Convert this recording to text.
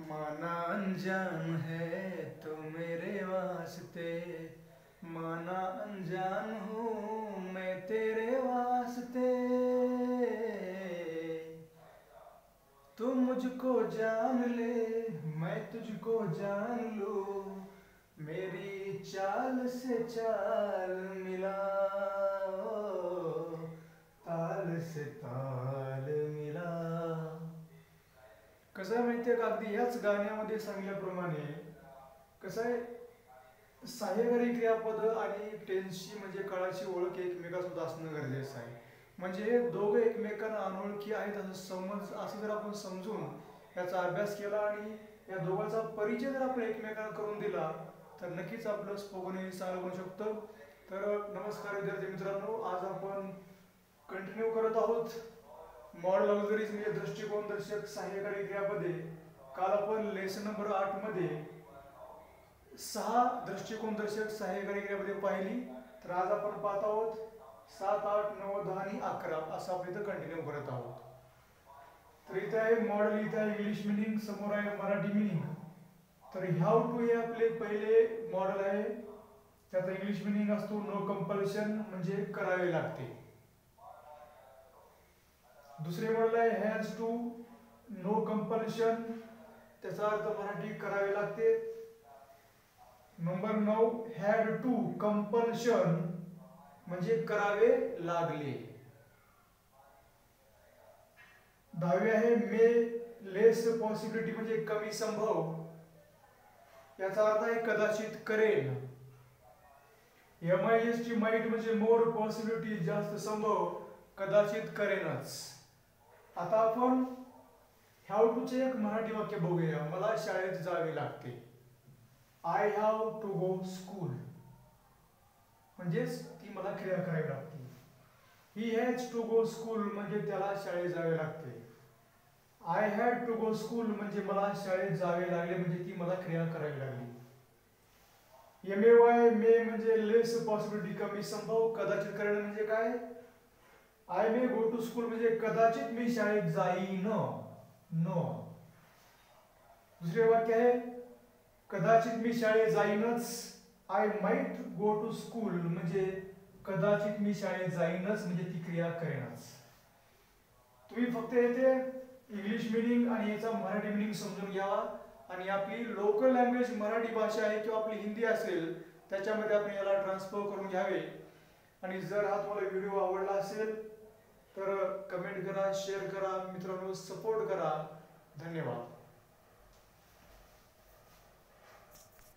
माना अनजान है तो मेरे वास्ते, माना अनजान हूँ मैं तेरे वास्ते। तू मुझको जान ले मैं तुझको जान लूँ, मेरी चाल से चाल मिला, ताल से ताल मिला। कसं आहे माहिती आहे का, अगदी याच गाण्यामध्ये सांगितल्याप्रमाणे कसं आहे, सहाय्यकारी क्रियापद आणि टेन्सची म्हणजे काळाची ओळख एकमेकांसोबत असणं गरजेचं आहे. म्हणजे दोघं एकमेकांना अनोळखी आहेत असं जर आपण समजून याचा अभ्यास केला आणि या दोघांचा परिचय जर आपण एकमेकांना करून दिला तर नक्कीच आपलं स्पोकन इंग्लिश चांगलं होऊ शकतं. तर नमस्कार विद्यार्थी मित्रांनो, आज आपण कंटिन्यू करत आहोत मॉडेल ऑक्झिलरीज म्हणजे दृष्टिकोनदर्शक सहाय्यकारी क्रियापदे. काल आपण लेसन नंबर 8 मध्ये 6 दृष्टिकोनदर्शक सहाय्यकारी क्रियापदे पाहिली. तर आज आपण पाहत आहोत 7, 8, 9, 10 आणि 11 असं आपण इथं कंटिन्यू करत आहोत. तर इथे आहे मॉडेल, इथे आहे इंग्लिश मिनिंग, समोर आहे मराठी मिनिंग. तर हाऊ टू हे आपले पहिले मॉडेल आहे, त्याचा इंग्लिश मिनिंग असतो नो कंपल्शन म्हणजे करावे लागते. दुसरे मॉडेल आहे हॅज टू, नो कंपल्शन त्याचा अर्थ मराठी करावे लागते. नंबर 9 हॅड टू कंपल्शन म्हणजे करावे लागले. 10वी आहे मे लेस पॉसिबिलिटी म्हणजे कमी संभव, याचा अर्थ आहे कदाचित करेल. MIST माइट म्हणजे मोर पॉसिबिलिटी जास्त संभव, कदाचित करेनच. आता आपण हॅव टू चे एक मराठी वाक्य बघूया. मला शाळेत जावे लागते. I have to go school म्हणजेच ती मला क्रिया करावी लागते. He has to go school म्हणजे त्याला शाळेत जावे लागते. I had to go school म्हणजे मला शाळेत जावे लागले म्हणजे ती मला क्रिया करावी लागली. MAY मे म्हणजे लेस पॉसिबिलिटी कमी संभव, कदाचित करेल म्हणजे काय, I may go to school म्हणजे कदाचित मी शाळेत जाईन. नो. दुसरे वाक्य आहे कदाचित मी शाळेत जाईनच. I might go to school म्हणजे कदाचित मी शाळेत जाईनच म्हणजे ती क्रिया करेनच. तुम्ही फक्त येथे इंग्लिश मिनिंग आणि याचा मराठी मिनिंग समजून घ्यावा आणि आपली लोकल लँग्वेज मराठी भाषा आहे किंवा आपली हिंदी असेल त्याच्यामध्ये आपण याला ट्रान्सफर करून घ्यावे. आणि जर हा तुम्हाला व्हिडिओ आवडला असेल तर कमेंट करा, शेअर करा, मित्रांनो सपोर्ट करा. धन्यवाद.